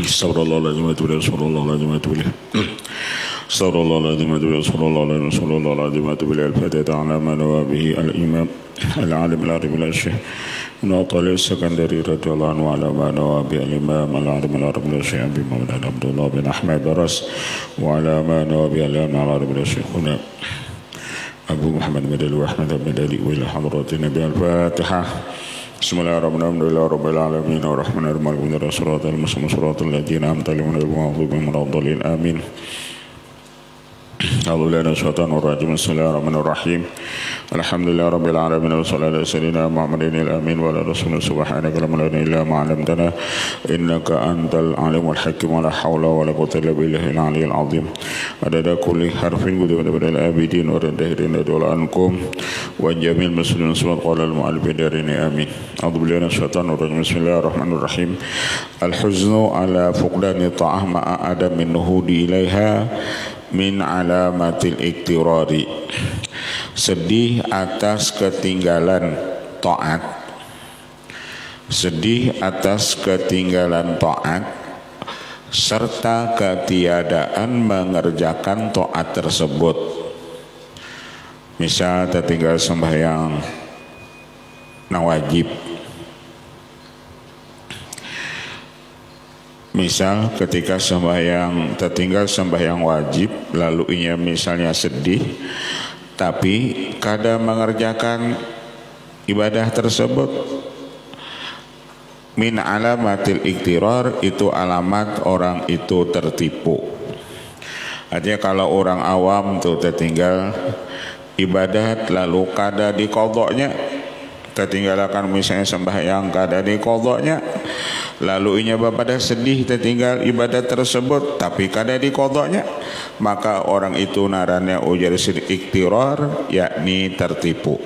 Astagfirullahaladzim wa atubu ilaih. Astagfirullahaladzim wa atubu ilaih. Astagfirullahaladzim wa atubu ilaih. Astagfirullahaladzim wa atubu ilaih. Al-Fatihah ala ma nawa bihi al-imam al-alim al-arif al-syekh Natal Sekandari radhiyallahu anhu ala ma nawa bihi al-imam al-alim al-arif al-syekh Abi Muhammad Abdullah bin Ahmad Baras wa ala ma nawa bihi al-imam al-arif al-syekh Abu Muhammad Madali wa Ahmad Madali wa ila hadratin Nabi al-Fatihah. Bismillahirrahmanirrahim. Rabbil alamin arrahmanir rahim siratal mustaqim siratal ladzina an'amta alaihim ghairil maghdubi alaihim waladdallin amin. Bismillahirrahmanirrahim. Alhamdulillah rabbil alamin wassalatu wassalamu ala Muhammadin al-amin wa ala rasulih subhanaka la ilaha illa anta a'lamtana innaka antal alimul hakim wa la hawla wa la quwwata illa billahil aliyyil azim. Adada kulli harfin qudwa badal abidin wa radahirin radhiyallahu ankum wa jamil muslimin subhanahu qala al-mu'allif darini amin. A'udzu billahi minasyaitonir rajim. Bismillahirrahmanirrahim. Al-huznu ala fuqdani ta'ah ma'a adamin nuhudi ilaiha min alamatil iktirari. Sedih atas ketinggalan taat, sedih atas ketinggalan taat serta ketiadaan mengerjakan taat tersebut. Misal tertinggal sembahyang nang wajib, misal ketika tertinggal sembahyang wajib, lalu ia misalnya sedih, tapi kadang mengerjakan ibadah tersebut. Min alamatil iktirar, itu alamat orang itu tertipu. Artinya kalau orang awam tuh tertinggal ibadat lalu kada dikodoknya, tertinggalkan misalnya sembahyang kada dikodoknya, lalu inya pada sedih tertinggal ibadat tersebut tapi kada dikodoknya, maka orang itu narannya ujar iktirar, yakni tertipu.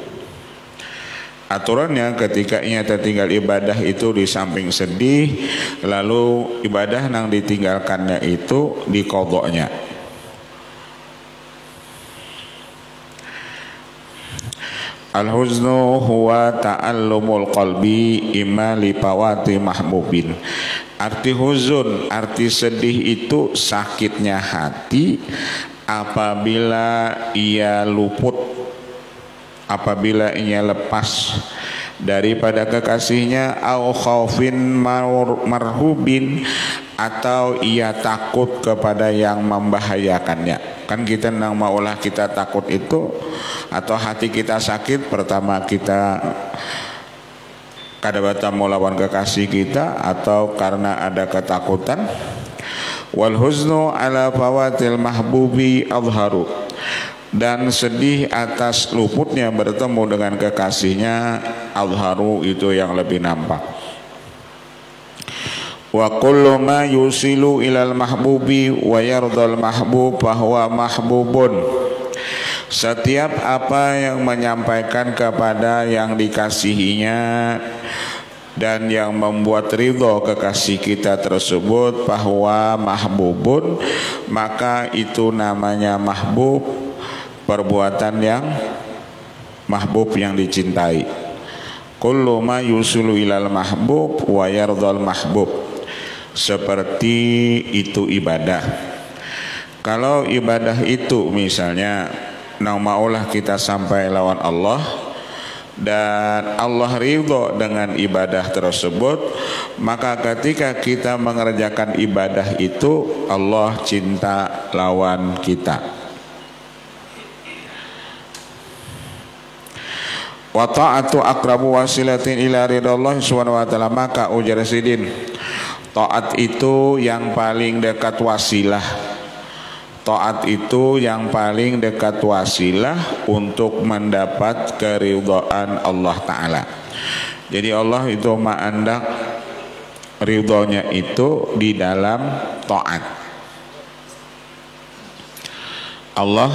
Aturannya ketika ia tertinggal ibadah itu di samping sedih, lalu ibadah yang ditinggalkannya itu dikodoknya. Al-huznu huwa ta'allumul qalbi imma lipawati mahbubin. Arti huzun, arti sedih itu sakitnya hati apabila ia luput, apabila ia lepas daripada kekasihnya, au khaufin marhubin, atau ia takut kepada yang membahayakannya. Kan kita nang maulah kita takut itu, atau hati kita sakit, pertama kita kadabata melawan kekasih kita atau karena ada ketakutan. Wal huznu ala fawatil mahbubi adharu, dan sedih atas luputnya bertemu dengan kekasihnya, adharu itu yang lebih nampak. Wa kullu ma yusilu ilal mahbubi wa yardal mahbub bahwa mahbubun. Setiap apa yang menyampaikan kepada yang dikasihinya dan yang membuat ridho kekasih kita tersebut bahwa mahbubun, maka itu namanya mahbub, perbuatan yang mahbub yang dicintai. Kullu ma yusilu ilal mahbub wa yardal mahbub. Seperti itu ibadah. Kalau ibadah itu misalnya maulah kita sampai lawan Allah dan Allah ridho dengan ibadah tersebut, maka ketika kita mengerjakan ibadah itu Allah cinta lawan kita. Wa ta'atu aqrabu wasilatin ila ridallah subhanahu wa ta'ala, maka ujar sidin, taat itu yang paling dekat wasilah. Taat itu yang paling dekat wasilah untuk mendapat keridhaan Allah Ta'ala. Jadi Allah itu ma'andak ridhonya itu di dalam taat. Allah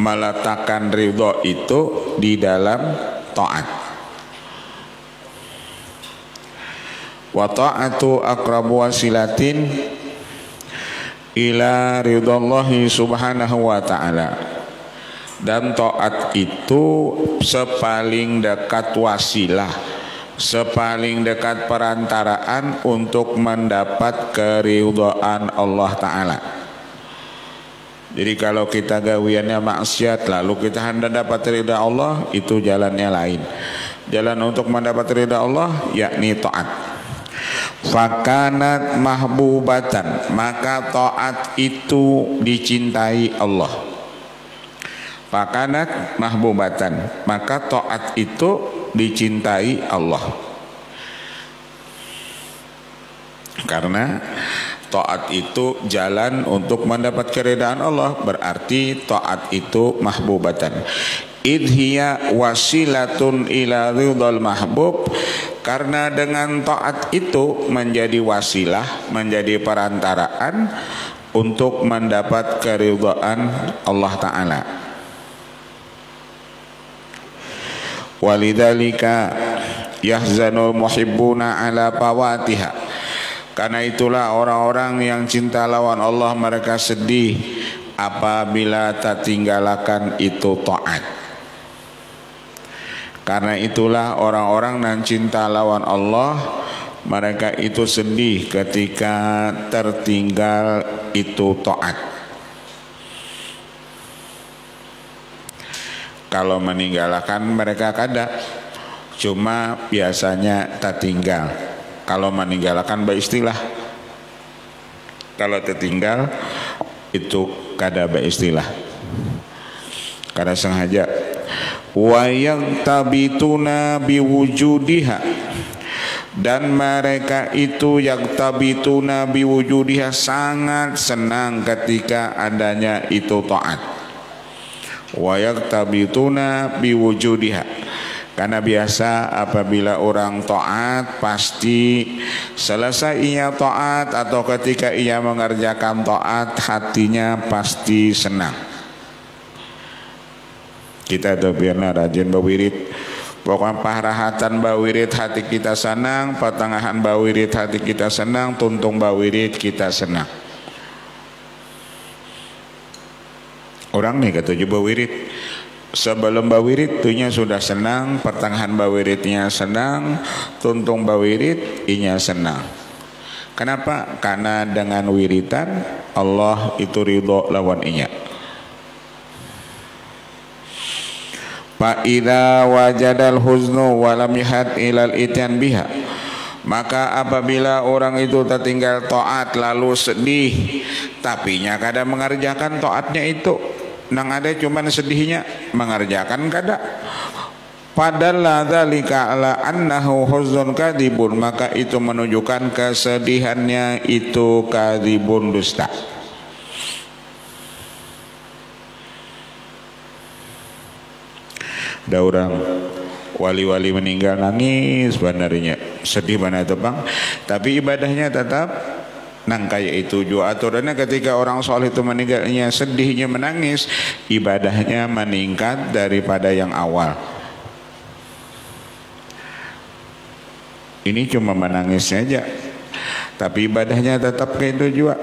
meletakkan ridho itu di dalam taat. Wa ta'atu aqrabu wasilatin ila ridallahi subhanahu wa ta'ala, dan taat itu sepaling dekat wasilah sepaling dekat perantaraan untuk mendapat keridhaan Allah Ta'ala. Jadi kalau kita gawiannya maksiat lalu kita hendak dapat ridha Allah, itu jalannya lain. Jalan untuk mendapat ridha Allah yakni taat. Fakanat mahbubatan, maka taat itu dicintai Allah. Fakanat mahbubatan, maka taat itu dicintai Allah. Karena taat itu jalan untuk mendapat keridhaan Allah, berarti taat itu mahbubatan. Idhiya wasilatun ila ridhal mahbub, karena dengan taat itu menjadi wasilah, menjadi perantaraan untuk mendapat keridhaan Allah Ta'ala. Walidzalika yahzanul muhibbuna ala fawatiha, karena itulah orang-orang yang cinta lawan Allah mereka sedih apabila tak tinggalkan itu taat. Karena itulah orang-orang yang cinta lawan Allah mereka itu sedih ketika tertinggal itu taat. Kalau meninggalkan mereka kada, cuma biasanya tak tinggal. Kalau meninggalkan beristilah, kalau tertinggal itu kada beristilah, kada sengaja. Wa yaktabituna biwujudiha, dan mereka itu yaktabituna biwujudiha sangat senang ketika adanya itu taat. Wa yaktabituna biwujudiha, karena biasa apabila orang taat pasti selesai ia taat atau ketika ia mengerjakan taat hatinya pasti senang. Kita tuh biarlah rajin bawirid, pokoknya pahrahatan bawirid hati kita senang, pertengahan bawirid hati kita senang, tuntung bawirid kita senang. Orang nih ketujuh bawirid, sebelum bawirid tuhnya sudah senang, pertengahan bawiridnya senang, tuntung bawirid inya senang. Kenapa? Karena dengan wiridan Allah itu ridho lawan inya. Fa idza wajadal huznu wa lam yahad ilal ityan biha, maka apabila orang itu tertinggal taat lalu sedih tapi nya kada mengerjakan taatnya itu, nang ada cuman sedihnya, mengerjakan kada, padahal dzalika ala annahu huzzun kadibun, maka itu menunjukkan kesedihannya itu kadibun, dusta. Ada orang wali-wali meninggal nangis banarinya, sedih mana itu bang, tapi ibadahnya tetap nang kayak itu juga aturannya. Ketika orang soleh itu meninggalnya sedihnya menangis, ibadahnya meningkat daripada yang awal. Ini cuma menangis saja, tapi ibadahnya tetap kayak itu juga.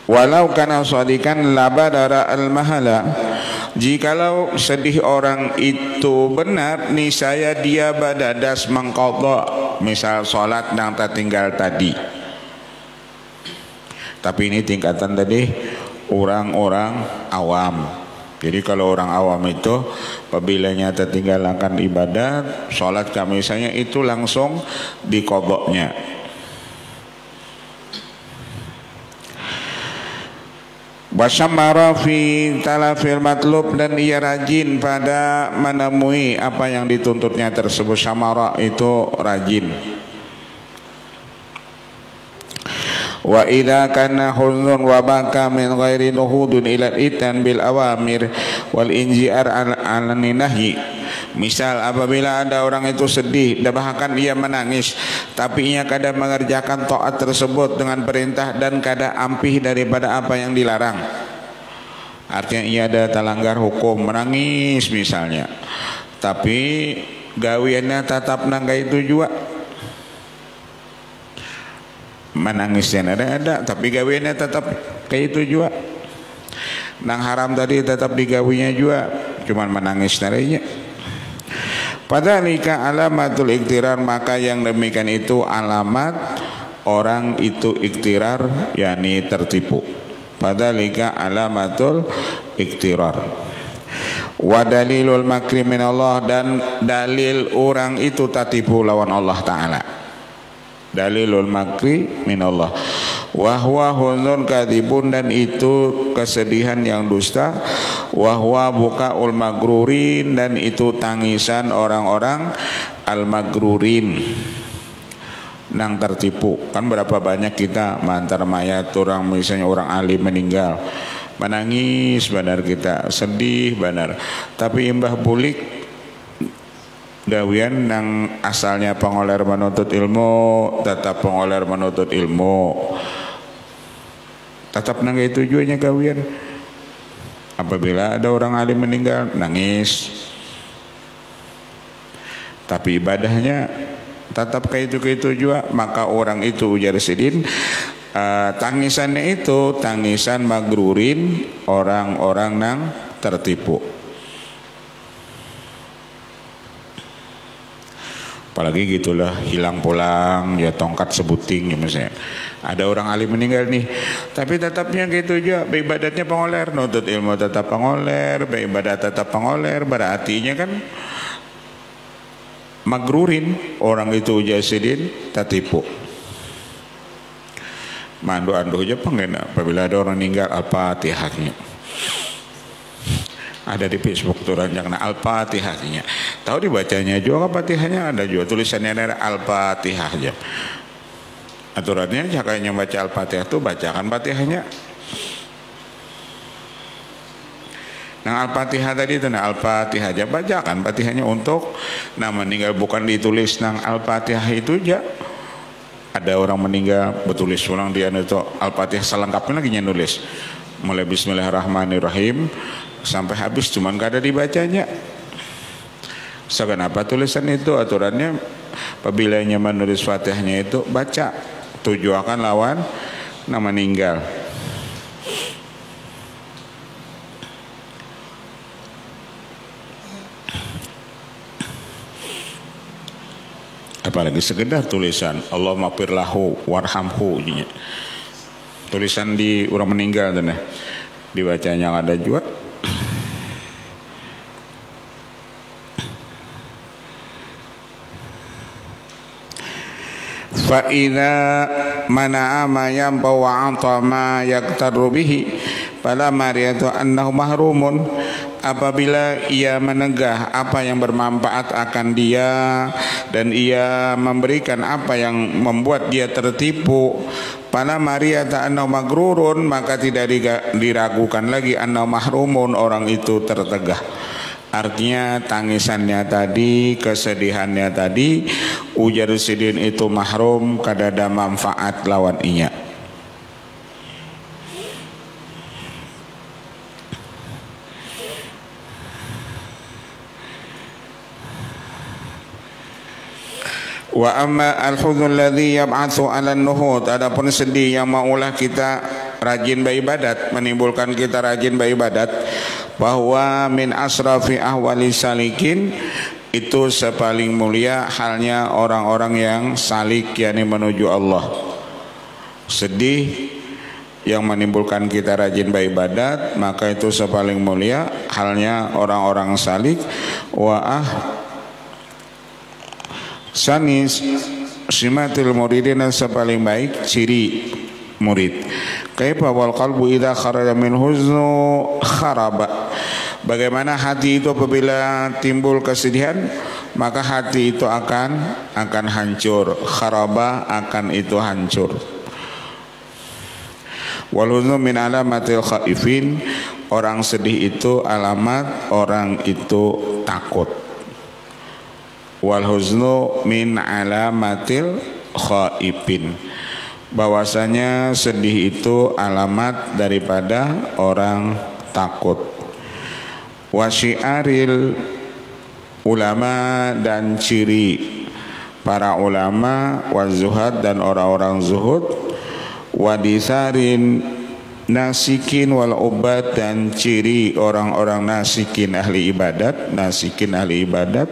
Walau kana shadikan labadara al-mahala, jikalau sedih orang itu benar, niscaya dia badadas mengqadha, misal salat yang tertinggal tadi. Tapi ini tingkatan tadi orang-orang awam. Jadi kalau orang awam itu apabila tertinggalkan ibadat, salat misalnya itu langsung diqadhanya. Wasyamara fi talafil matlub, dan ia rajin pada menemui apa yang dituntutnya tersebut. Syamara itu rajin. Wa idza kana huzun wa baka min ghairi nuhudun ila itan bil awamir wal injiar al nahyi. Misal apabila ada orang itu sedih dan bahkan ia menangis, tapi ia kadang mengerjakan taat tersebut dengan perintah dan kadang ampih daripada apa yang dilarang. Artinya ia ada terlanggar hukum, menangis misalnya, tapi gawiannya tetap nangga itu juga. Menangisnya ada, tapi gawiannya tetap kayak itu juga. Nang haram tadi tetap digawinya juga, cuman menangis narinya. Padhalika alamatul iktirar, maka yang demikian itu alamat orang itu iktirar, yakni tertipu. Padhalika alamatul iktirar. Wa dalilul makri minallah, dan dalil orang itu tatipu lawan Allah Ta'ala. Dalilul makri minallah. Wahwa hunun kadibun, dan itu kesedihan yang dusta. Wahwa bukaul magrurin, dan itu tangisan orang-orang al-magrurin, nang tertipu. Kan berapa banyak kita mantar mayat orang, misalnya orang alim meninggal, menangis benar, kita sedih benar, tapi imbah bulik gawian nang asalnya pengoler menuntut ilmu, tetap pengoler menuntut ilmu, tetap nang itu tujuannya gawian. Apabila ada orang alim meninggal, nangis, tapi ibadahnya tetap kayak itu juga, maka orang itu ujar sidin, tangisannya itu tangisan magrurin, orang-orang nang tertipu. Apalagi gitulah, hilang pulang ya tongkat sebuting ya, misalnya ada orang alim meninggal nih, tapi tetapnya gitu aja, beribadatnya pengoler, nuntut ilmu tetap pengoler, beribadat tetap pengoler, berartinya kan magrurin, orang itu jasidin tertipu. Mandu-andu aja pengen apabila ada orang meninggal al-fatihahnya. Ada di Facebook tuh ranjang al-fatihahnya. Tahu dibacanya juga al-fatihahnya, ada juga tulisannya ada al-fatihah aja. Aturannya kayaknya baca al-fatihah tuh bacakan fatihahnya. Nah al-fatihah tadi itu, nah al-fatihah aja bacakan fatihahnya untuk nama meninggal, bukan ditulis nang al-fatihah itu aja. Ada orang meninggal betulis ulang dia itu al-fatihah selengkapnya lagi nulis, mulai bismillahirrahmanirrahim sampai habis, cuman gak ada dibacanya. So kenapa tulisan itu? Aturannya apabila menulis fatihahnya itu baca, tujuakan lawan nama meninggal. Apalagi sekedar tulisan Allahumma firlahu warhamhu, tulisan di orang meninggal dan dibacanya ada juga. Fa idza mana'a ma yanfa wa 'ata ma yaktaru bihi fala mariyatu annahu mahrumun, apabila ia menegah apa yang bermanfaat akan dia dan ia memberikan apa yang membuat dia tertipu, fala mariyata annahu magrurun, maka tidak diragukan lagi annahu mahrumun, orang itu tertegah. Artinya tangisannya tadi, kesedihannya tadi, ujar sidin itu mahrum, kadada manfaat lawan inya. Wa amma al-huzn alladhi yab'atsu 'ala an-nuhud, adapun sedih yang maulah kita rajin beribadat, menimbulkan kita rajin beribadat, bahwa min asrafi ahwali salikin, itu sepaling mulia halnya orang-orang yang salik, yakni menuju Allah. Sedih yang menimbulkan kita rajin beribadat, maka itu sepaling mulia halnya orang-orang salik. Wa sanis simatil muridin, sepaling baik ciri murid. Kaifa wal qalbu idza kharaja min huznu kharaba, bagaimana hati itu apabila timbul kesedihan, maka hati itu akan hancur. Kharaba akan itu hancur. Wal huznu min alamatil khaifin, orang sedih itu alamat orang itu takut. Wal huznu min alamatil khaifin, bahwasanya sedih itu alamat daripada orang takut. Wasyiaril ulama, dan ciri para ulama, wazuhad, dan orang-orang zuhud, wadisarin nasikin wal ubad, dan ciri orang-orang nasikin ahli ibadat, nasikin ahli ibadat.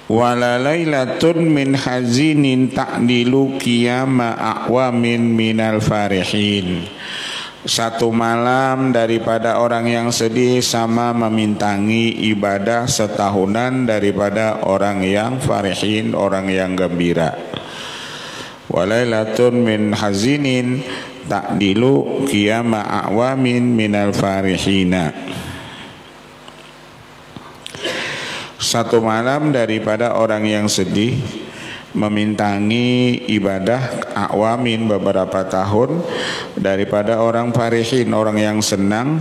Wala lailatun min hazinin ta'dilu qiyama a'wamin minal farihin. Satu malam daripada orang yang sedih sama memintangi ibadah setahunan daripada orang yang farihin, orang yang gembira. Walailatun min hazinin ta'dilu qiyama a'wamin minal farihina. Satu malam daripada orang yang sedih memintangi ibadah awamin beberapa tahun daripada orang farihin, orang yang senang,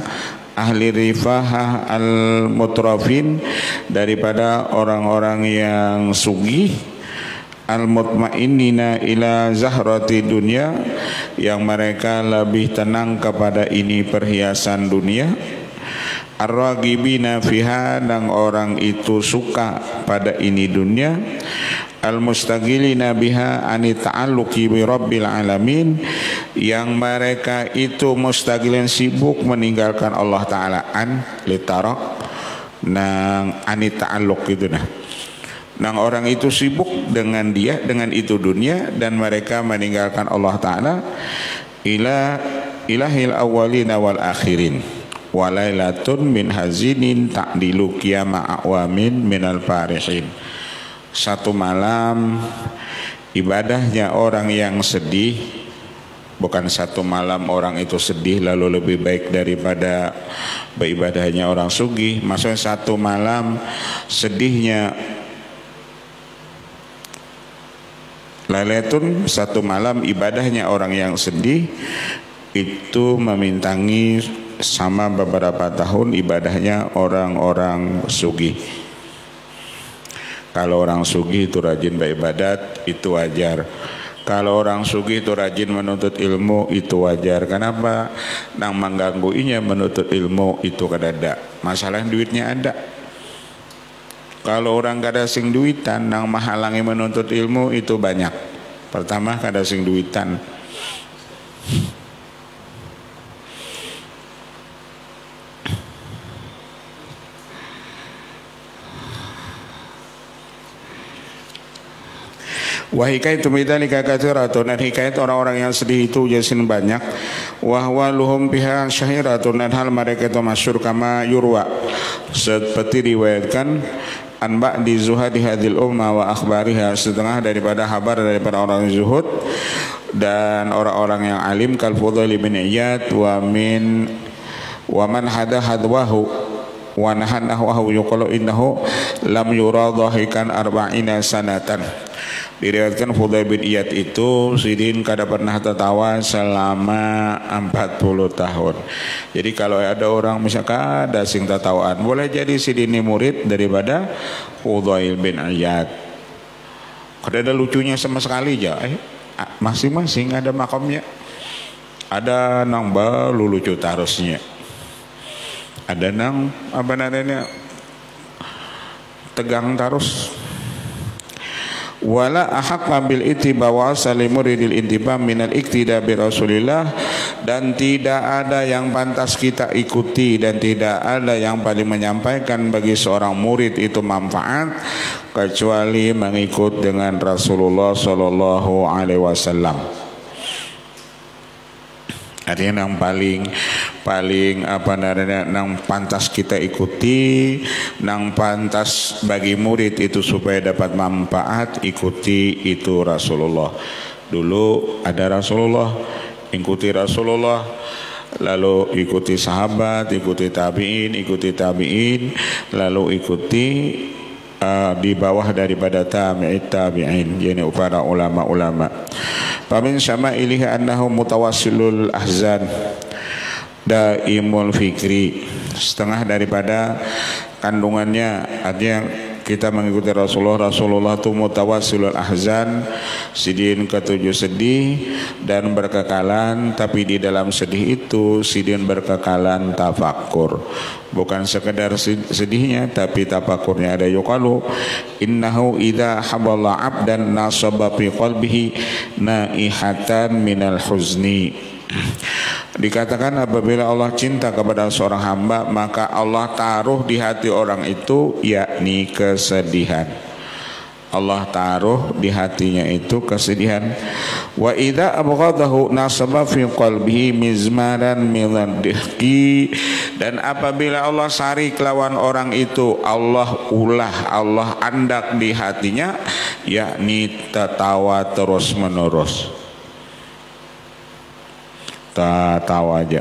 ahli rifahah al-mutrafin, daripada orang-orang yang sugih, al-mutmainnina ila zahrati dunia, yang mereka lebih tenang kepada ini perhiasan dunia, ar-ragibina fiha, dan orang itu suka pada ini dunia, al-mustagilina biha ani ta'alluqi bi rabbil alamin, yang mereka itu mustagilin, sibuk meninggalkan Allah Ta'ala, an litarak nang ani ta'alluq itu nah. Nang orang itu sibuk dengan dia, dengan itu dunia, dan mereka meninggalkan Allah Ta'ala. Ilahil awwalina wal akhirin. Walailatun min hazinin ta'dilu qiyama awamin minal farihin. Satu malam ibadahnya orang yang sedih, bukan satu malam orang itu sedih lalu lebih baik daripada beribadahnya orang sugih. Maksudnya satu malam sedihnya, lailatun satu malam ibadahnya orang yang sedih itu memintangi sama beberapa tahun ibadahnya orang-orang sugih. Kalau orang sugih itu rajin beribadat, itu wajar. Kalau orang sugih itu rajin menuntut ilmu, itu wajar. Kenapa? Nang menggangguinya menuntut ilmu itu kadada. Masalah duitnya ada. Kalau orang kada sing duitan, nang menghalangi menuntut ilmu itu banyak. Pertama kada sing duitan. Wa hikayatu bidzalika katsiratun, dan hikayat orang-orang yang sedih itu jasin banyak. Wa luhum biha syahiratun, dan hal mereka itu masyhur kama yurwa, seperti riwayatkan an ba'di zuhadi hadil umma wa akhbariha, setengah daripada kabar daripada orang zuhud dan orang-orang yang alim, kal Fudail bin Iyad wa man hada hadwahu wa nahanahu yuqalu innahu lam yura dhahikan arba'ina sanatan. Diriwayatkan Fudail bin Iyad itu sidin kada pernah tertawa selama 40 tahun. Jadi kalau ada orang misalkan ada sing tertawaan, boleh jadi sidin ini murid daripada Fudail bin Iyad. Kada ada lucunya sama sekali aja. Masing-masing ada makamnya. Ada nang balu lucu tarusnya. Ada nang apa namanya tegang tarus. Wala ahaqqa bil ittiba wa salimuridil intiba minal iktida bi Rasulillah, dan tidak ada yang pantas kita ikuti dan tidak ada yang paling menyampaikan bagi seorang murid itu manfaat kecuali mengikut dengan Rasulullah sallallahu alaihi wasallam. Artinya yang paling apa namanya, yang pantas kita ikuti, yang pantas bagi murid itu supaya dapat manfaat, ikuti itu Rasulullah. Dulu ada Rasulullah, ikuti Rasulullah, lalu ikuti sahabat, ikuti tabi'in, lalu ikuti di bawah daripada tabi'in, yani para ulama-ulama. Famin syama'ilihi annahu mutawassilul ahzan daimul fikri. Setengah daripada kandungannya artinya kita mengikuti Rasulullah itu mutawassilul ahzan, sidin ketujuh sedih dan berkekalan, tapi di dalam sedih itu sidin berkekalan tafakkur, bukan sekedar sedihnya tapi tafakurnya. Ada yuqalu innahu idza haballa abdan nasaba fi qalbihi naihatan minal huzni. Dikatakan apabila Allah cinta kepada seorang hamba, maka Allah taruh di hati orang itu yakni kesedihan. Allah taruh di hatinya itu kesedihan. Wa idza abghadahu nasaba fi qalbihi mizmaran minad dihqi. Dan apabila Allah sarik lawan orang itu, Allah ulah, Allah andak di hatinya, yakni tertawa terus menerus. Tertawa aja.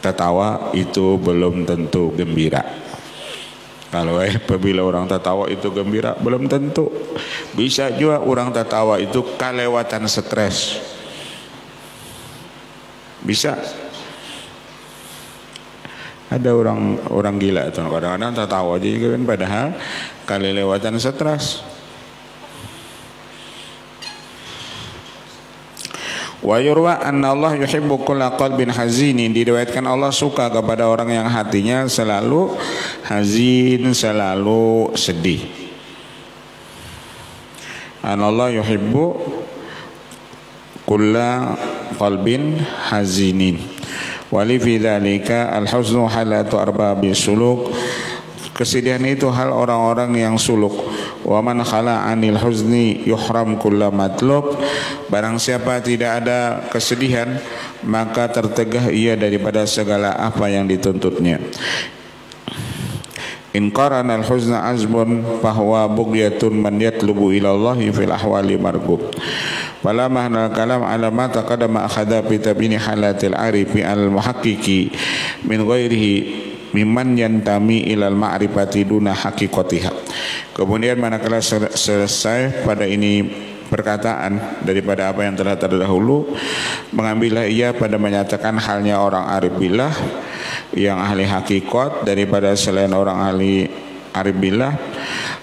Tertawa itu belum tentu gembira. Kalau apabila orang tertawa itu gembira, belum tentu. Bisa juga orang tertawa itu kelewatan stres. Bisa. Ada orang gila itu kadang-kadang tertawa aja juga kan, padahal kelewatan stres. Wa yurwa anna Allah yuhibbu kulla qalbin hazinin. Diriwayatkan Allah suka kepada orang yang hatinya selalu hazin, selalu sedih. Anna Allah yuhibbu kulla qalbin hazinin. Wa li fi dzalika al-huznu halatu arbabis suluk. Kesedihan itu hal orang-orang yang suluk. Wa man khala 'anil huzni yuhram kulla matlub. Barang siapa tidak ada kesedihan, maka tertegah ia daripada segala apa yang dituntutnya. In qarana al-huzna azbun fahuwa bughyatun man yatlubu ila Allah fil ahwali marghub. Fala mahna kalam ala ma taqaddama akhadha bi tabini halatil arifi al-muhaqqiqi min ghairihi mimman yantami ilal ma'rifati duna haqiqatiha. Kemudian manakala selesai pada ini perkataan daripada apa yang telah terdahulu, mengambillah ia pada menyatakan halnya orang arif billah yang ahli hakikat daripada selain orang ahli arif billah,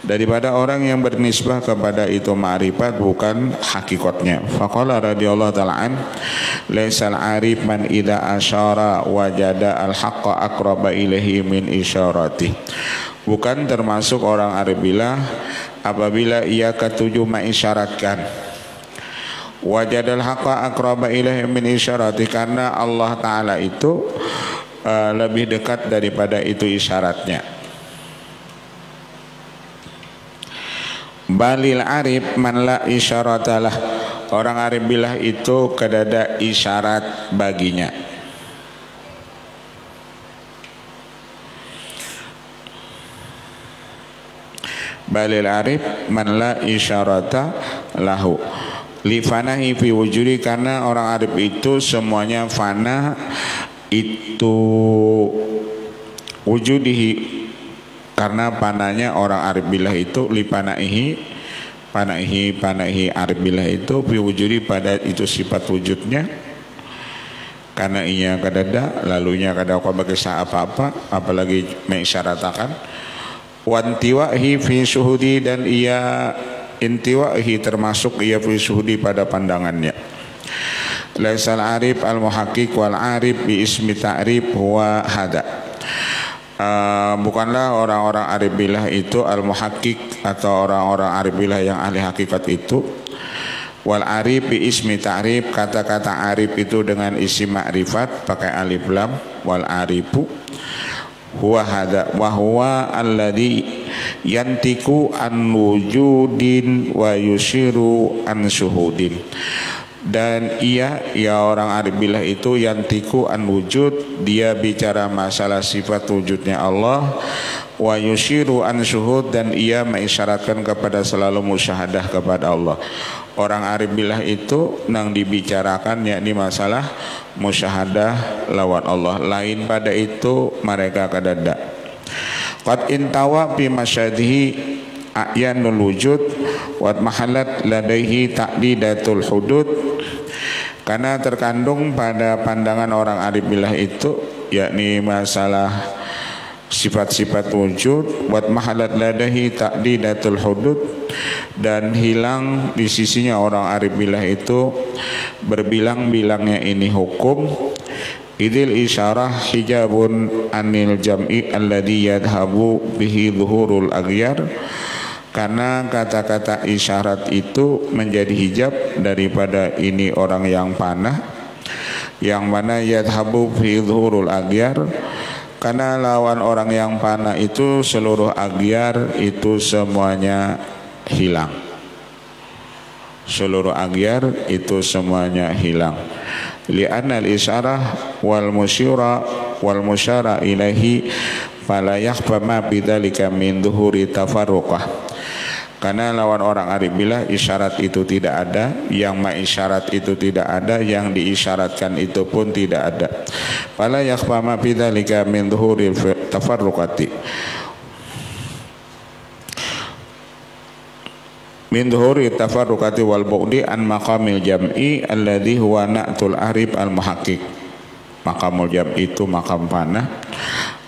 daripada orang yang bernisbah kepada itu ma'rifat bukan hakikatnya. Faqala radhiyallahu ta'ala an laisal arif man idza asyara wajada al-haqqa aqraba ilaihi min isyarati. Bukan termasuk orang arif billah apabila ia ketujuh mengisyaratkan wajadal haqqa aqraba ilaihi min isyarati, karena Allah Ta'ala itu lebih dekat daripada itu isyaratnya. Balil arif man la isyaratalah. Orang arif billah itu kadada isyarat baginya. Balil arif man la isyarata lahu li fanahi fi wujudi, karena orang arif itu semuanya fana itu wujudihi, karena panahnya orang arif billah itu li panaihi arif billah itu fi wujudi pada itu sifat wujudnya, karena ia kadada lalunya kada bagi apa-apa apalagi mengisyaratakan. Wantiwahi fi syuhudi, dan ia intiwahi termasuk ia fi syuhudi pada pandangannya. Laisal arif al muhaqqiq wal arif bi ismi ta'rif huwa hada. Bukanlah orang-orang arif billah itu al muhaqqiq atau orang-orang arif billah yang ahli hakikat itu. Wal arif bi ismi ta'rif, kata-kata arif itu dengan isi ma'rifat pakai alif lam. Wal arifu huwa hada wa huwa alladhi yantiku an wujudin wa yushiru an syuhudin. Dan ia orang arif billah itu yantiku an wujud, dia bicara masalah sifat wujudnya Allah, wa yushiru an syuhud, dan ia mengisyaratkan kepada selalu musyahadah kepada Allah. Orang arif billah itu nang dibicarakan yakni masalah musyahadah lawan Allah. Lain pada itu mereka kadada. Qad intawa fi masyadihi a'yanul wujud wa mahallat ladaihi ta'didatul hudud, karena terkandung pada pandangan orang arif billah itu yakni masalah sifat-sifat wujud, wat mahalat ladahi ta'didatul hudud, dan hilang di sisinya orang arif billah itu berbilang-bilangnya ini hukum. Idil isyarah hijabun anil jam'i alladhi yadhabu bihi zuhurul aghyar, karena kata-kata isyarat itu menjadi hijab daripada ini orang yang panah, yang mana yadhabu bihi zuhurul aghyar, karena lawan orang yang panah itu seluruh aghyar itu semuanya hilang. Seluruh aghyar itu semuanya hilang. Li'anna al-isyarah wal musyara wal musyara ilaihi fala yakhfa ma bidzalika min dhuhuri tafarruqah. Karena lawan orang arif billah isyarat itu tidak ada, yang mengisyarat itu tidak ada, yang diisyaratkan itu pun tidak ada. Fala yakhfa ma bidzalika min dhuhuri tafarruqati. Min dhuhuri tafarruqati wal bu'di an maqamil jam'i alladhi huwa na'tul arif al muhaqqiq. Maqamul jam'i itu maqam panah,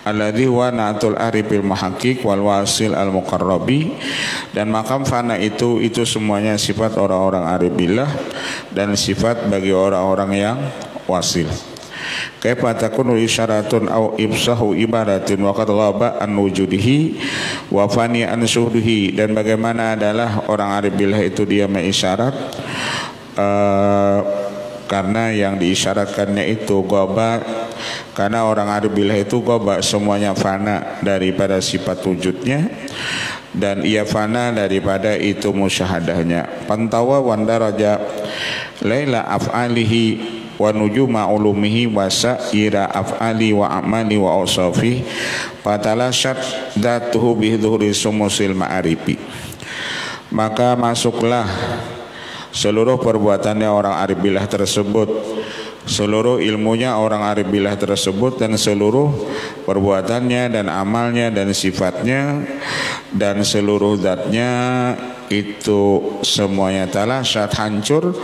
alladhi huwa na'tul arifil muhaqqiq wal wasil al muqarrabi, dan maqam fana itu semuanya sifat orang-orang arif billah dan sifat bagi orang-orang yang wasil. Kaifa takunu isyaratun au ibsahu ibaratin wa qad ghaba an wujudihi wa fani an syuhdihi, dan bagaimana adalah orang arif billah itu dia mengisyarat karena yang diisyaratkannya itu ghaba, karena orang arif billah itu ghaba semuanya fana daripada sifat wujudnya, dan ia fana daripada itu musyahadahnya. Pantawa wandaraja laila af'alihi wa nujuma ulumihi wa sa'ira af'ali wa amali wa awsafi fatalashat dhatuhu bihdhuri sumusil ma'arifi. Maka masuklah seluruh perbuatannya orang arif billah tersebut, seluruh ilmunya orang arif billah tersebut, dan seluruh perbuatannya dan amalnya dan sifatnya dan seluruh zatnya itu semuanya talashat hancur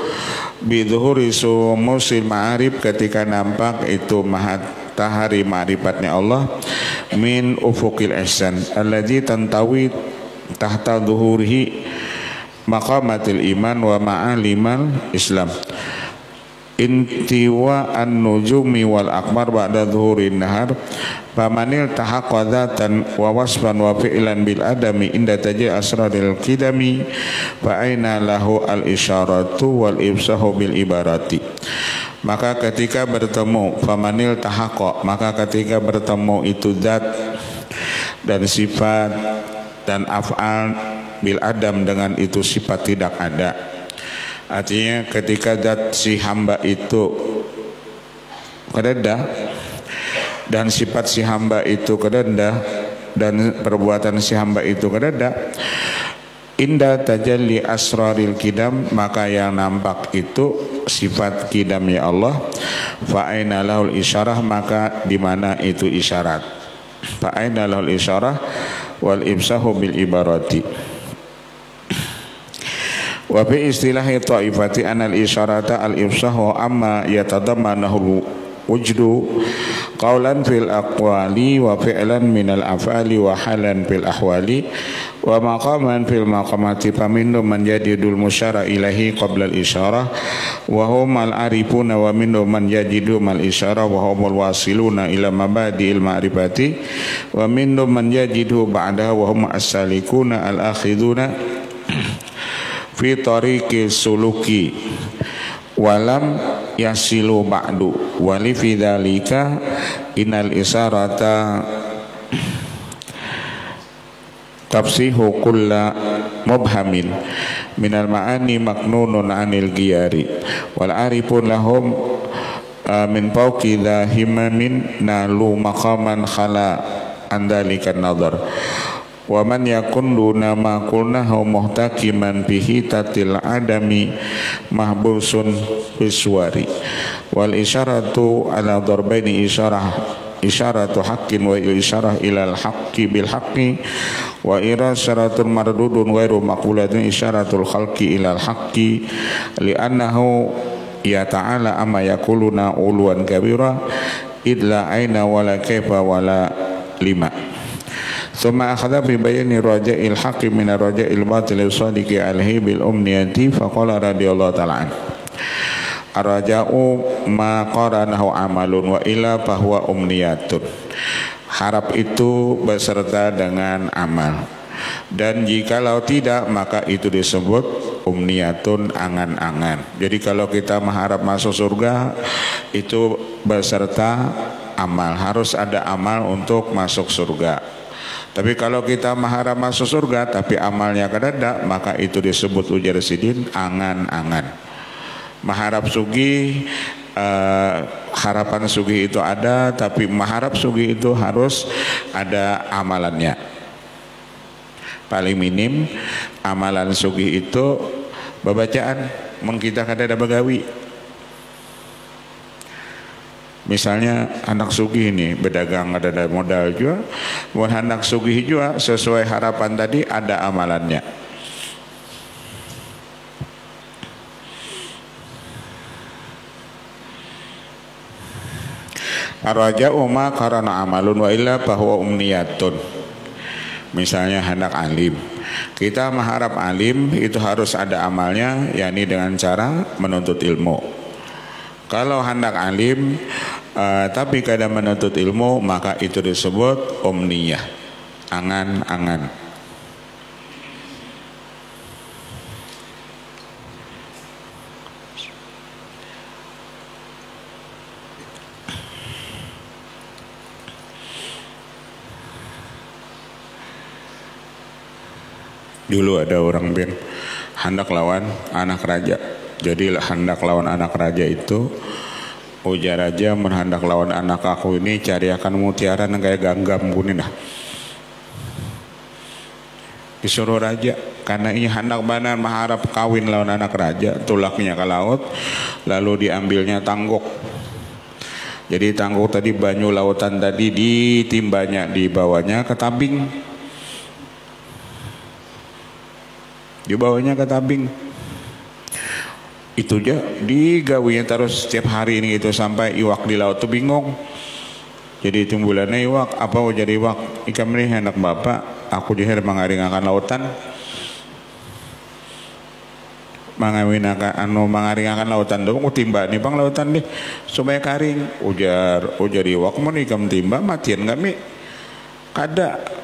bidzuhuri sumusil ma'arif, ketika nampak itu matahari ma'rifatnya Allah, min ufuqil ihsan alladzi tantawi tahta dhuhurihi maqamatil iman wa ma'alimal islam. Intiwa an-nujumi wal akbar ba'da dhuhurin nahar famanil tahaqqadatan wa wasfan wa fi'lan bil adami inda taji asraril qidami fa aina lahu al isyaratu wal ibsahu bil ibarati. Maka ketika bertemu famanil tahaqqa, maka ketika bertemu itu zat dan sifat dan af'al bil adam dengan itu sifat tidak ada. Artinya ketika zat si hamba itu kedenda dan sifat si hamba itu kedenda dan perbuatan si hamba itu kedenda, inda tajalli asraril kidam, maka yang nampak itu sifat kidamnya Allah. Fa aina lahul isyarah, maka di mana itu isyarat. Fa aina lahul isyarah wal ibsahu bil ibarati. Wa bi istilahi ta'ifati anal isyarata al ifsahu amma yatadammanahu wujdu qawlan fil aqwali wa fi'lan minal af'ali wa halan fil ahwali wa maqaman fil maqamati faminhum man yajidul musyara ilahi qabla al isyarah wa hum al arifuna wa minhum man yajidu mal isyarah wa humul wasiluna ila mabadi'il ma'rifati wa minhum man yajidu ba'daha wa hum as-salikuna al akhiduna fi tariqi suluki walam yasilu ba'du wali fi dzalika innal isarata tafsihu kulla mubhamin minal ma'ani maknunun anil giyari wal arifun lahum min fawqi dha himamin nalu maqaman khala andalikan nadar. Wa man yakun duna ma qulnahu muhtakiman bihi tatil adami mahbusun biswari wal isyaratu ala darbaini isyaratu haqqin wa isyarah ilal haqqi bil haqqi wa irasyaratun mardudun ghairu maqbulatin isyaratul khalqi ilal haqqi li'annahu ya ta'ala amma yaquluna uluan kabira idla aina wala kaifa wala Tsumma akhadha bi bayani raja'il haqqi min raja'il batil sadiqi alaihi bil umniyati faqala radhiyallahu ta'ala an. Ar-raja'u ma qaranahu amalun wa illa fahuwa umniyatun. Harap itu beserta dengan amal, dan jikalau tidak maka itu disebut umniyatun, angan-angan. Jadi kalau kita mengharap masuk surga itu beserta amal, harus ada amal untuk masuk surga. Tapi kalau kita mengharap masuk surga tapi amalnya kadada, maka itu disebut ujar sidin angan-angan. Mengharap sugih, harapan sugih itu ada, tapi mengharap sugih itu harus ada amalannya. Paling minim amalan sugih itu babacaan mengkita kadada bagawi. Misalnya anak sugih ini berdagang ada modal juga, buat anak sugih juga sesuai harapan tadi ada amalannya. Ar-raja'u ma qarana amalun wa illa fahuwa umniyatun. Misalnya hendak alim, kita mengharap alim itu harus ada amalnya, yakni dengan cara menuntut ilmu. Kalau hendak alim tapi kadang menuntut ilmu, maka itu disebut umniyah, angan-angan. Dulu ada orang hendak lawan anak raja. Jadi hendak lawan anak raja itu, ujar raja menhendak lawan anak aku ini cari akan mutiara yang kayak ganggam kuning dah. Disuruh raja karena ini hendak banan mengharap kawin lawan anak raja, tulaknya ke laut, lalu diambilnya tangguk. Jadi tangguk tadi banyu lautan tadi ditimbanya, dibawanya ke tabing. Dibawanya ke tabing. Itu aja digawinya terus setiap hari ini itu sampai iwak di laut tuh bingung. Jadi timbulannya iwak, apa mau jadi iwak? Ikan ini anak bapak, aku jahir mengaringakan lautan. Mengaringakan lautan dong, timba nih bang lautan nih supaya karing. Ujar iwak mau nih kam timba matian kami. Kada.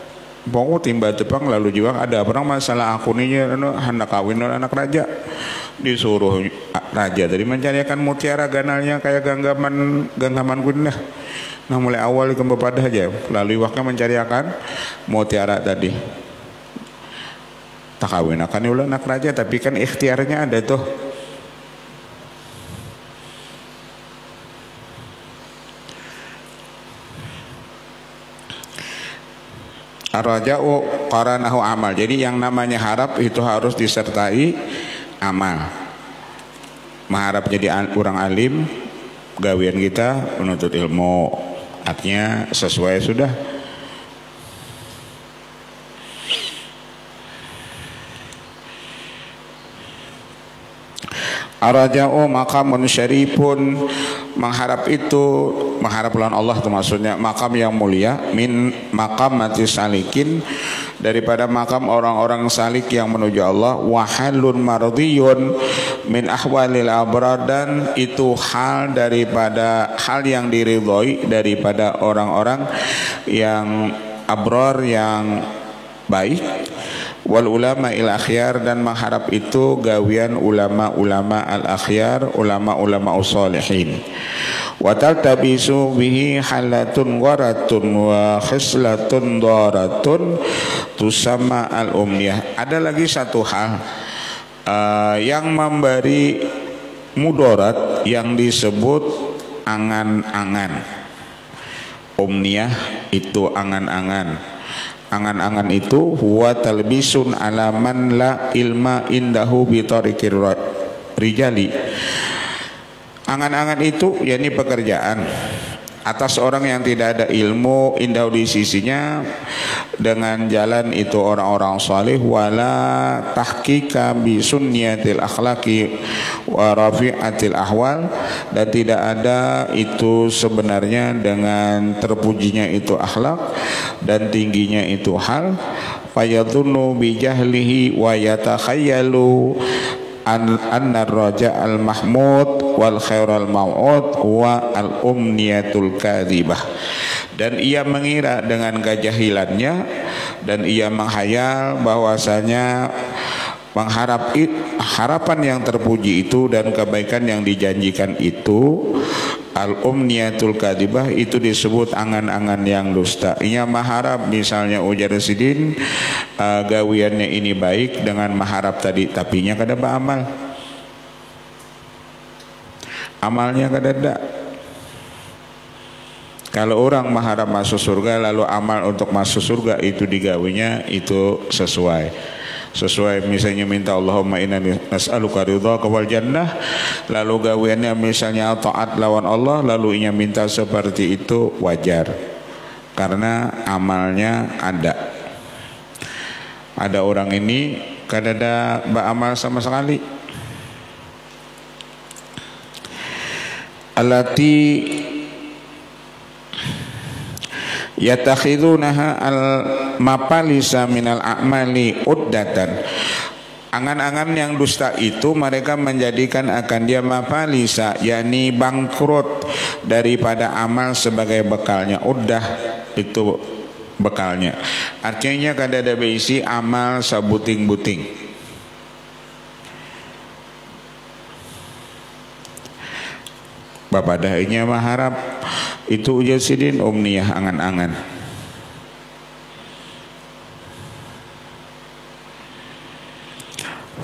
Pokoknya timba tepang lalu juga ada orang masalah aku nih hendak kawin anak raja. Disuruh raja tadi mencarikan mutiara ganalnya kayak genggaman gundah. Nah mulai awal ke bepadah aja, lalu waknya mencarikan mutiara tadi. Tak kawin akan ulah anak raja, tapi kan ikhtiarnya ada tuh. Ar-raja'u qaranahu amal. Jadi yang namanya harap itu harus disertai amal. Mengharap jadi orang alim, gawian kita menuntut ilmu, artinya sesuai sudah. Ar-raja'u maqamun syarifun. Mengharap itu, mengharap lawan Allah itu maksudnya makam yang mulia, min makam mati salikin, daripada makam orang-orang salik yang menuju Allah. Wahalun mardiyun min ahwalil abrar, dan itu hal daripada hal yang diridhoi daripada orang-orang yang abrar, yang baik. Wal ulama il akhyar, dan mengharap itu gawian ulama-ulama al akhyar, ulama-ulama usolihin. Wa taltabisu bihi halatun waratun wa khislatun daratun tusamma al umniyah. Ada lagi satu hal yang memberi mudarat yang disebut angan-angan. Umniyah itu angan-angan. Angan-angan itu huwa talbisun alaman la ilma indahu bi tariqir rijali. Angan-angan itu yakni pekerjaan atas orang yang tidak ada ilmu indah di sisinya dengan jalan itu orang-orang saleh, wala tahqiqa bi sunniyatil akhlaqi wa rafi'atil ahwal, dan tidak ada itu sebenarnya dengan terpujinya itu akhlak dan tingginya itu hal, fayadhunnu bi jahlihi wa yatakhayyalu anna raja al mahmud wal khairal mau'ud wa al umniyatul kadhibah, dan ia mengira dengan kejahilannya dan ia menghayal bahwasanya harapan yang terpuji itu dan kebaikan yang dijanjikan itu, al-umniyatul kadhibah, itu disebut angan-angan yang dusta. Ia mengharap, misalnya ujar sidin gawiannya ini baik dengan mengharap tadi, tapinya kada beramal, amalnya kada ada. Kalau orang mengharap masuk surga lalu amal untuk masuk surga itu digawinya itu sesuai misalnya minta Allahumma inna nas'aluka ridhaka wal jannah, lalu gawiannya misalnya taat lawan Allah, lalu ia minta seperti itu, wajar karena amalnya ada orang ini kada ada beramal sama sekali. Allati yatakhidunaha al mapalisa minal a'mali uddatan, angan-angan yang dusta itu mereka menjadikan akan dia mapalisa, yakni bangkrut daripada amal sebagai bekalnya. Uddah itu bekalnya, artinya kada ada berisi amal sabuting-buting. Bapak dahnya mengharap itu ujar sidin umniyah, angan-angan.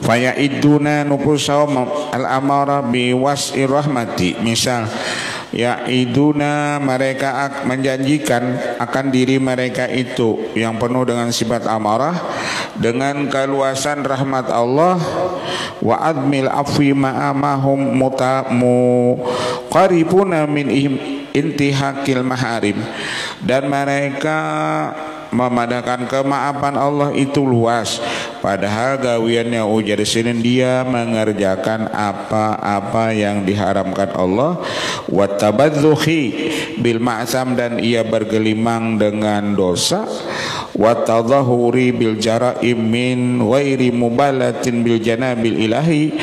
Faya iduna nufusahum al-amara bi was'i rahmati, misal ya iduna, mereka menjanjikan akan diri mereka itu yang penuh dengan sifat amarah dengan keluasan rahmat Allah, wa admil afwi ma'amahum muqaribuna min intihakil maharim, dan mereka memadakan kemaafan Allah itu luas, padahal gawiannya ujar sinin dia mengerjakan apa-apa yang diharamkan Allah, wa tabadzuhi bil ma'sam, dan ia bergelimang dengan dosa, wa tadhahuri bil jara'im min ghairi mubalatin bil janabil ilahi,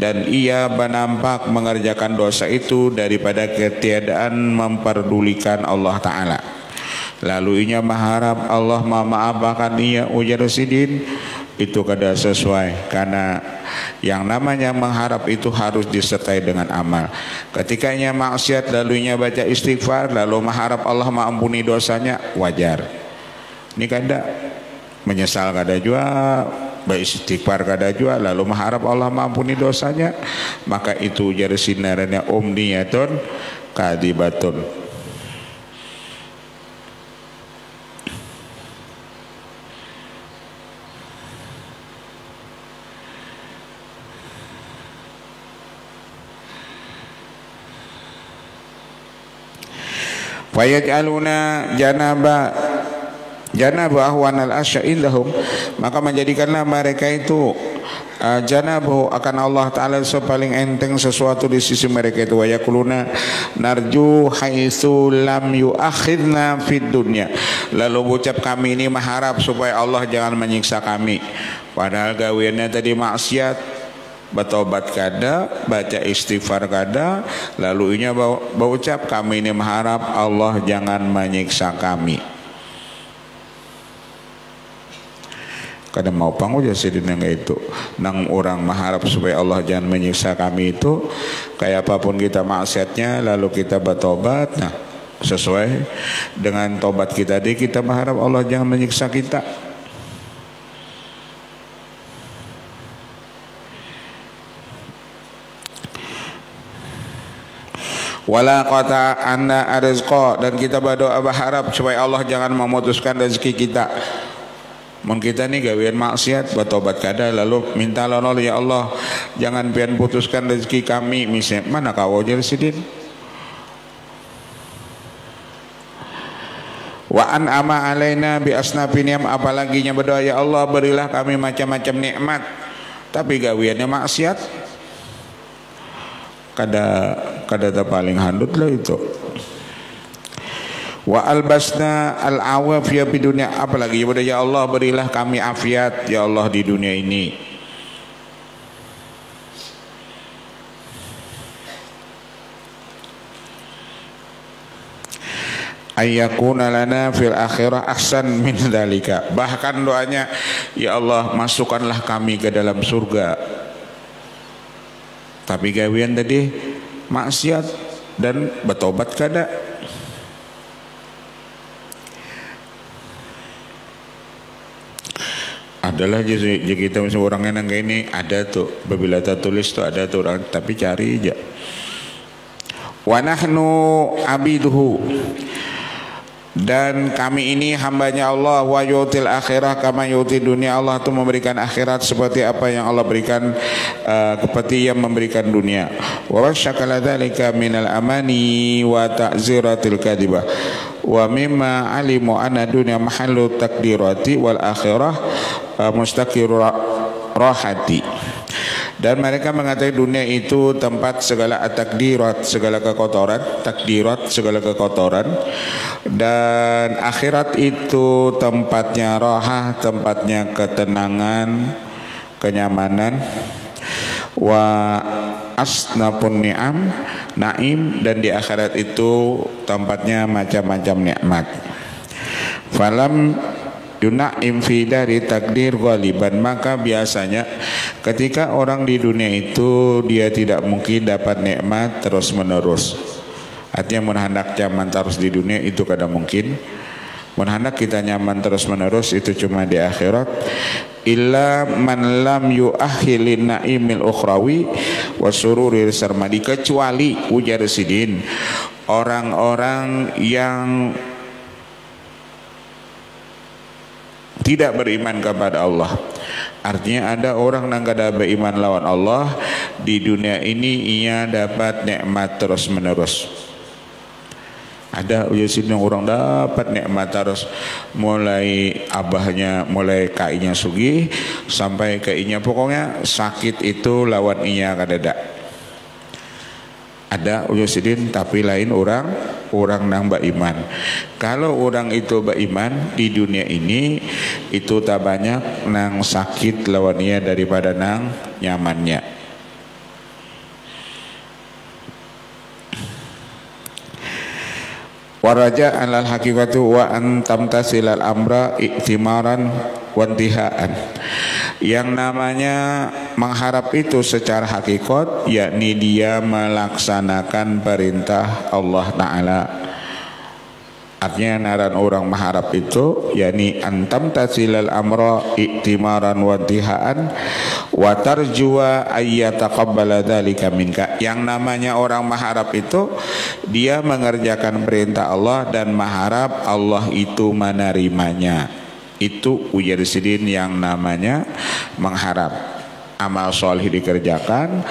dan ia menampak mengerjakan dosa itu daripada ketiadaan memperdulikan Allah Ta'ala. Lalu ia mengharap Allah memaafkan ia, ujar sidin, itu kada sesuai, karena yang namanya mengharap itu harus disertai dengan amal. Ketika ia maksiat lalu ia baca istighfar lalu mengharap Allah mengampuni dosanya, wajar. Ini kada menyesal kada jua, beristighfar kada jua, lalu mengharap Allah mengampuni dosanya, maka itu ujar sinarannya umniyatun kadibatun. Fayaj'aluna janaba ahwanal asya indahum, maka menjadikanlah mereka itu janabu akan Allah Ta'ala sepaling enteng sesuatu di sisi mereka itu. Wa yaquluna narju haitsu lam yu'akhidna fid dunya, lalu ucap kami ini mengharap supaya Allah jangan menyiksa kami, padahal gawiannya tadi maksiat, bertobat kada, baca istighfar kada, lalu inya berucap kami ini mengharap Allah jangan menyiksa kami. Kada mau pangu aja sidin yang itu nang orang mengharap supaya Allah jangan menyiksa kami itu, kayak apapun kita maksiatnya lalu kita bertobat, nah sesuai dengan tobat kita kita mengharap Allah jangan menyiksa kita. Wala qata anna arzqa, dan kita berdoa berharap supaya Allah jangan memutuskan rezeki kita. Mun kita nih gawean maksiat, bertobat kada, lalu minta Allah, ya Allah jangan pian putuskan rezeki kami, misalnya mana kau jadi sidin. Wa an'ama alaina bi asnafi ni'am, apalagi nya berdoa ya Allah berilah kami macam-macam nikmat tapi gawiannya maksiat. Kada paling handut lah itu. Wa albasna al-awafiya di dunia, apalagi ya Allah berilah kami afiat ya Allah di dunia ini. Ayyakuna lana fil akhirah ahsan min dzalika, bahkan doanya ya Allah masukkanlah kami ke dalam surga tapi gawean tadi maksiat dan bertobat kada. Adalah jadi kita orangnya nang ini ada tuh, bila tulis tuh ada tuh orang, tapi cari aja. Wa nahnu abiduhu, dan kami ini hambanya Allah. Wa yutil akhirah kama yuti dunia, Allah itu memberikan akhirat seperti apa yang Allah berikan seperti yang memberikan dunia. Wa wasyakala dzalika minal amani wa ta'ziratil kadibah wa mimma alimu anna dunya mahallu takdirati wal akhirah mustaqir rahati. Dan mereka mengatakan dunia itu tempat segala takdirat, segala kekotoran, takdirat, segala kekotoran, dan akhirat itu tempatnya rahah, tempatnya ketenangan, kenyamanan. Wa asnafun ni'am, naim, dan di akhirat itu tempatnya macam-macam nikmat. Falam yunaim fi dari takdir ghaliban, maka biasanya ketika orang di dunia itu dia tidak mungkin dapat nikmat terus menerus. Artinya menhendak nyaman terus di dunia itu kadang mungkin. Menhendak kita nyaman terus menerus itu cuma di akhirat. Illa man lam yu'ahhilin naimil ukhrawi wa sururir sarmadi, kecuali ujar sidin orang-orang yang tidak beriman kepada Allah. Artinya ada orang yang kada beriman lawan Allah, di dunia ini ia dapat nikmat terus menerus. Ada ujian orang dapat nikmat terus, mulai abahnya, mulai kainya sugih sampai kainya, pokoknya sakit itu lawan ia kadada. Ada ujian tapi lain orang nang beriman. Kalau orang itu beriman di dunia ini itu tak banyak nang sakit lawan ia daripada nang nyamannya. Waraja alal hakikatu wa antam tasilal amra iktimaran wantihaan. Yang namanya mengharap itu secara hakikat, yakni dia melaksanakan perintah Allah Ta'ala. Artinya naran orang mengharap itu yakni antam tasilal amra iktimaran wantihaan wa tarjua ayyataqabbala dzalika minka. Yang namanya orang mengharap itu dia mengerjakan perintah Allah dan mengharap Allah itu menerimanya. Itu ujar sidin yang namanya mengharap amal soleh dikerjakan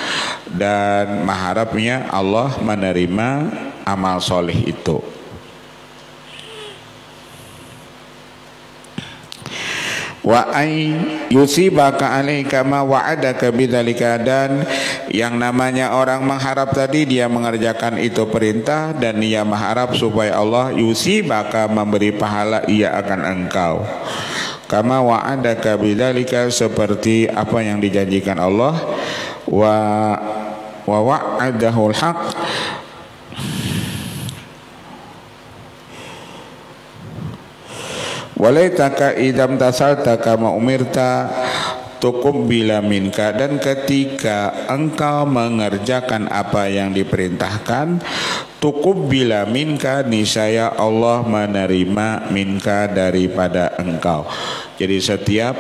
dan mengharapnya Allah menerima amal soleh itu. Wa ay yusibaka alaika ma wa'adaka bidzalika, dan yang namanya orang mengharap tadi dia mengerjakan itu perintah dan dia mengharap supaya Allah yusibaka memberi pahala ia akan engkau. Kama wa'adaka bidzalika, seperti apa yang dijanjikan Allah. Wa wa'adahul haq, walaitaka idam tasalta kama umirta tuqabbila minka, dan ketika engkau mengerjakan apa yang diperintahkan, tuqabbila minka, niscaya Allah menerima minka daripada engkau. Jadi setiap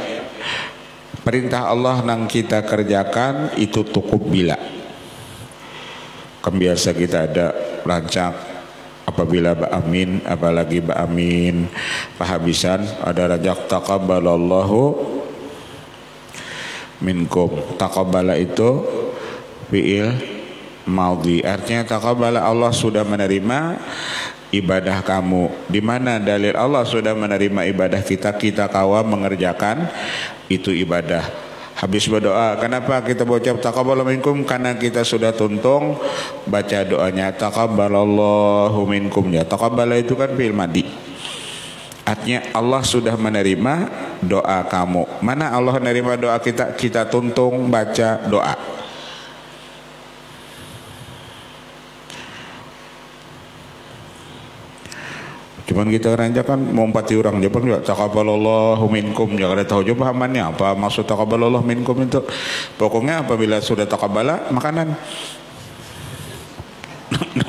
perintah Allah yang kita kerjakan itu tuqabbila. Kan biasa kita ada lancak apabila ba'amin, apalagi ba'amin pahabisan ada rajak taqabbalallahu minkum. Taqabbala itu fi'il madhi, artinya taqabbala Allah sudah menerima ibadah kamu. Di mana dalil Allah sudah menerima ibadah kita, kita kawa mengerjakan itu ibadah. Habis berdoa, kenapa kita baca taqabbalallahu minkum? Karena kita sudah tuntung baca doanya taqabbalallahu minkum. Ya, taqabbala itu kan fi'il madhi. Artinya Allah sudah menerima doa kamu. Mana Allah menerima doa kita? Kita tuntung baca doa. Cuman kita ranjak kan mau empati orang Jepang juga taqabbalallahu minkum. Jangan ada tahu juga pahamannya apa maksud taqabbalallahu minkum itu. Pokoknya apabila sudah taqabbala makanan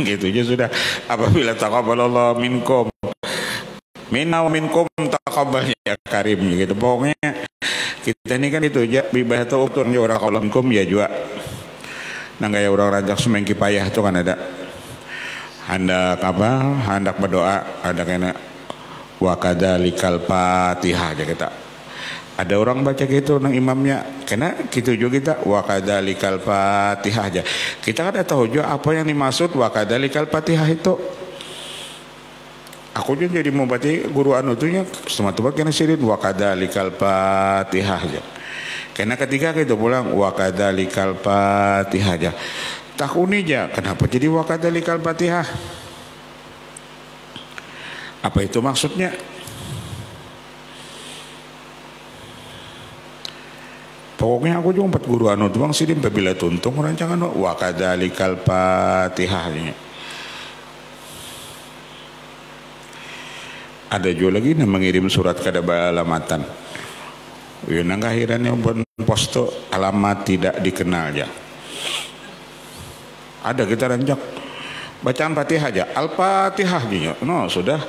gitu aja sudah. Apabila taqabbalallahu minkum minna wa minkum taqabbal ya karim gitu. Pokoknya kita ini kan itu aja bibah itu utun ya orang kalau minkum ya juga. Nah gaya orang ranjak semengki payah itu kan ada. Hendak apa? Hendak berdoa, ada kena wa kadzalikal Fatihah aja kita. Ada orang baca gitu nang imamnya, kena gitu juga kita wa kadzalikal Fatihah aja. Kita kan tahu juga apa yang dimaksud wa kadzalikal Fatihah itu. Aku juga jadi mau baca guru anu tuhnya semua kena sirin wa kadzalikal Fatihah aja. Karena ketika kita pulang wa kadzalikal Fatihah aja. Takuni aja, kenapa jadi wa kadzalikal Fatihah? Apa itu maksudnya? Pokoknya aku juga 4 guru anu tuh bang sidim bila tuntung rancangan wa kadzalikal Fatihah. Ada juga lagi yang mengirim surat kada alamatan. Yang akhirannya pun posto alamat tidak dikenal ya. Ada kita rancak bacaan Fatihah aja, Al-Fatihah aja. No, sudah.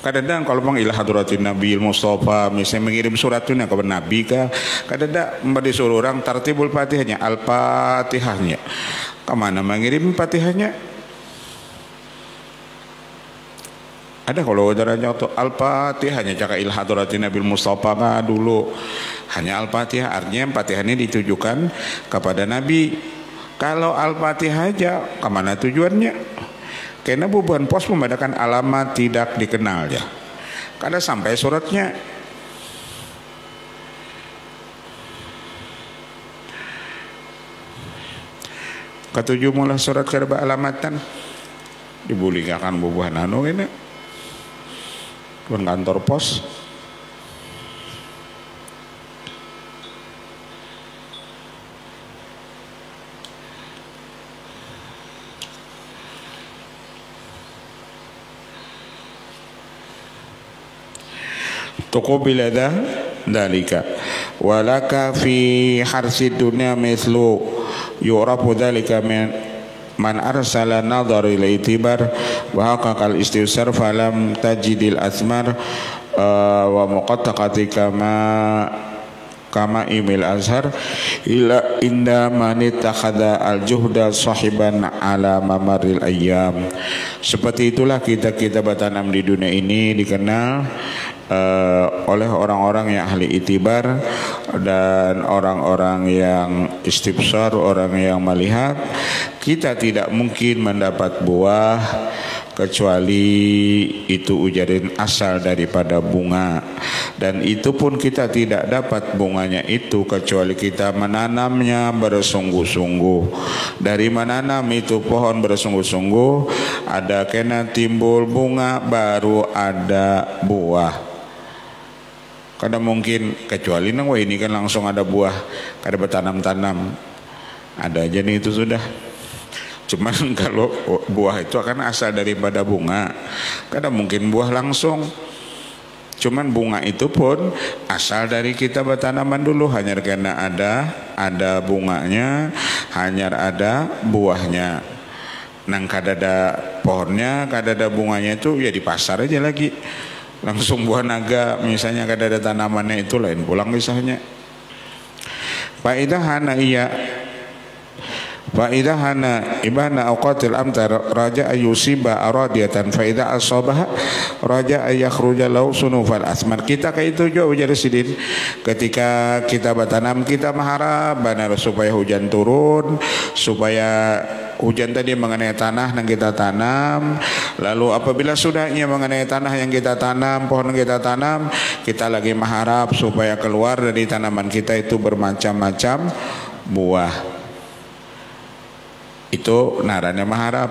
Kadang-kadang kalau bang ilah hadratin Nabi Mustafa misalnya mengirim surat itu kepada Nabi kah, kadang-kadang disuruh orang tartibul Fatihahnya, Al-Fatihahnya. Kemana mengirim Fatihahnya? Ada kalau ada rancak tuh Al-Fatihahnya cakap ilah hadratin Nabi Mustafa kah dulu. Hanya Al-Fatihah, artinya Fatihah ini ditujukan kepada Nabi. Kalau Al-Fatihah aja, kemana tujuannya? Karena bubuhan pos membedakan alamat tidak dikenal ya. Kada sampai suratnya. Ketujuh mulai surat kada alamatan. Dibulingkan bubuhan anu ini. Bukan kantor pos. Tuqubila dalika walaka fi harsid dunya mithlu yurafu dalika man arsala nadhar ila itibar wa haqqal istisar falam tajidil asmar wa muqattaqati kama imil azhar ila inda man ittakhadha al juhda sahiban ala mamaril ayyam. Seperti itulah kita bertanam di dunia ini dikenal oleh orang-orang yang ahli itibar dan orang-orang yang istibsar, orang yang melihat. Kita tidak mungkin mendapat buah kecuali itu ujarin asal daripada bunga, dan itu pun kita tidak dapat bunganya itu kecuali kita menanamnya bersungguh-sungguh. Dari menanam itu pohon bersungguh-sungguh ada kena timbul bunga baru ada buah. Kada mungkin kecuali nang wah ini kan langsung ada buah, kada bertanam-tanam. Ada aja nih itu sudah. Cuman kalau buah itu akan asal daripada bunga, kada mungkin buah langsung. Cuman bunga itu pun asal dari kita bertanaman dulu, hanya karena ada bunganya, hanya ada buahnya. Nang kada ada pohonnya, kada ada bunganya itu ya di pasar aja lagi. Langsung buah naga misalnya kada ada tanamannya itu lain pulang misalnya. Faidah hana ibana awqatil amtar raja ayusiba aradiyatan faidah asabaha raja ayakhruja lau sunufal asmar. Kita kayak itu juga ujar sidin. Ketika kita bertanam kita mengharap benar supaya hujan turun, supaya hujan tadi mengenai tanah yang kita tanam. Lalu apabila sudahnya mengenai tanah yang kita tanam, pohon yang kita tanam, kita lagi mengharap supaya keluar dari tanaman kita itu bermacam-macam buah. Itu naranya mengharap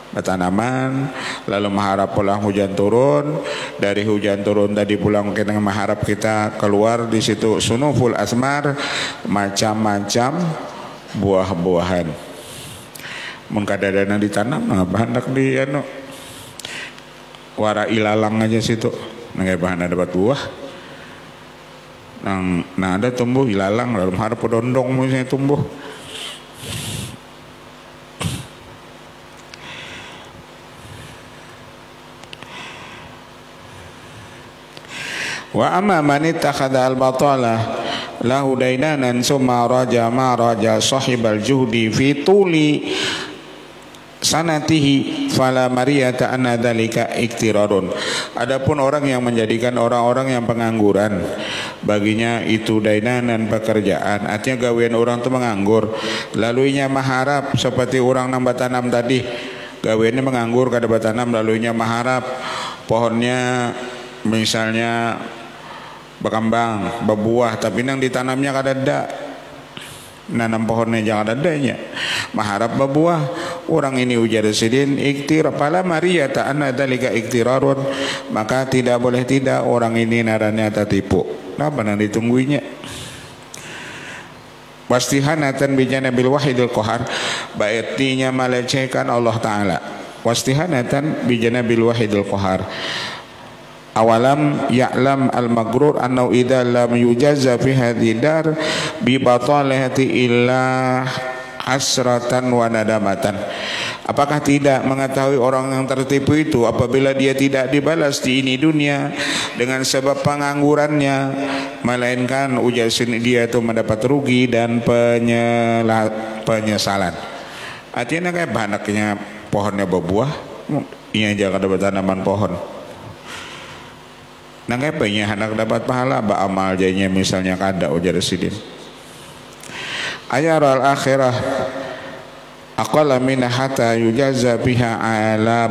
tanaman, lalu mengharap pulang hujan turun. Dari hujan turun tadi pulang kita mengharap kita keluar di situ sunuful asmar, macam-macam buah-buahan. Mengkadadana ditanam ngapa hendak di anu wara ilalang aja situ nggak bahan dapat buah. Nah ada tumbuh ilalang lalu mengharap podondong misalnya tumbuh. Wa amma man ittakhadha al-batala lahu daidanan summa raja ma raja sahibal juhdi fi tuli sanatihi fala mariyata anna dzalika iktirarun. Adapun orang yang menjadikan orang-orang yang pengangguran baginya itu daidanan pekerjaan, artinya gawean orang itu menganggur, lalu inya mengharap seperti orang nambah tanam tadi, gaweannya menganggur kada bertanam, lalu inya mengharap pohonnya misalnya berkembang, berbuah, tapi nang ditanamnya kada ada, nanam pohonnya jangan adanya, mengharap berbuah. Orang ini ujar sidin iktir pala maria ta'anna dalika iktirarun, maka tidak boleh tidak orang ini naranya tertipu. Kenapa nang ditungguinya? Wastihanatan bijana bil wahidil qahar, baiknya melecehkan Allah Ta'ala. Wastihanatan bijana bil wahidil qahar. Awalam ya'lam al-maghrur annahu idza lam yujazza fi hadhihi dar bi batalati illa hasratan wa nadamatan. Apakah tidak mengetahui orang yang tertipu itu apabila dia tidak dibalas di ini dunia dengan sebab penganggurannya, melainkan ujar dia itu mendapat rugi dan penyesalan. Artinya kayak banaknya pohonnya berbuah, ini aja kada bertanaman pohon. Nangkai banyak anak dapat pahala, ba amal jadinya misalnya kada ujar sidin. Ayaral akhirah aqalla min hatta yujazza biha ala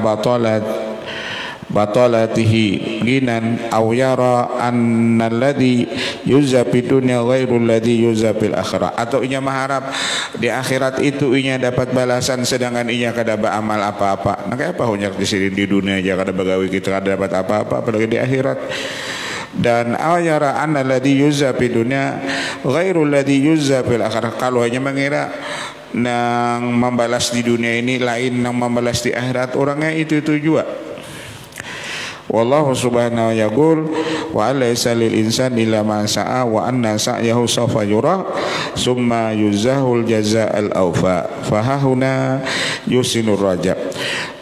batalatihi ginan aw yara anna alladhi yuzza fid dunya ghairu alladhi yuzza fil akhirah, atau inya mengharap di akhirat itu inya dapat balasan sedangkan inya kada beramal apa-apa. Nah kayak apa hunyak di sini di dunia aja kada bagawi kita kada dapat apa-apa apalagi di akhirat. Dan ayara anna alladhi yuzza fid dunya ghairu alladhi yuzza fil akhirah, kalau hanya mengira nang membalas di dunia ini lain nang membalas di akhirat, orangnya itu juga. Wallahu subhanahu wa yaqul wa alaysa lil insani illa ma sa'a wa anna sa'yahu sawfa yura summa yuzahul jazaa'al awfa fahahuna yusinur raja.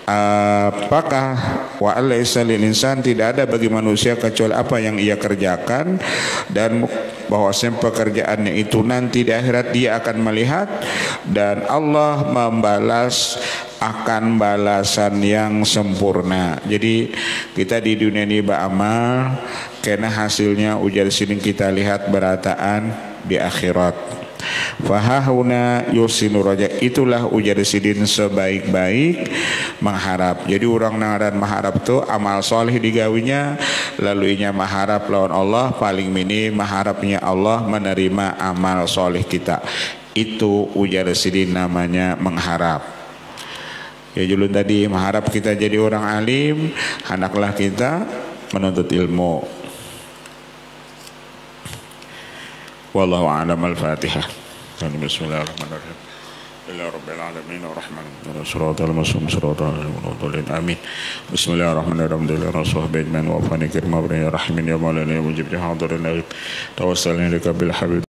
Apakah wa alaysa lil insan, tidak ada bagi manusia kecuali apa yang ia kerjakan, dan bahwasanya pekerjaannya itu nanti di akhirat dia akan melihat dan Allah membalas akan balasan yang sempurna. Jadi kita di dunia ini beramal karena hasilnya ujar sini kita lihat berataan di akhirat. Fahahuna yusinu raja, itulah ujar sidin sebaik-baik mengharap. Jadi orang nangaran mengharap tu amal soleh digawinya, lalu inya mengharap lawan Allah, paling minim mengharapnya Allah menerima amal soleh kita. Itu ujar sidin namanya mengharap. Ya julun tadi mengharap kita jadi orang alim, hendaklah kita menuntut ilmu. Wallahu a'lam. Al-Fatihah. Bismillahirrahmanirrahim. Alhamdulillahirabbil alamin arrahmanirrahim shiratal mustaqim shiratal ladzina amin. Bismillahirrahmanirrahim. Rasulullah bin wa fani kirma bin rahimin ya maulana ya mujib hadirin tawassalna lika bil habib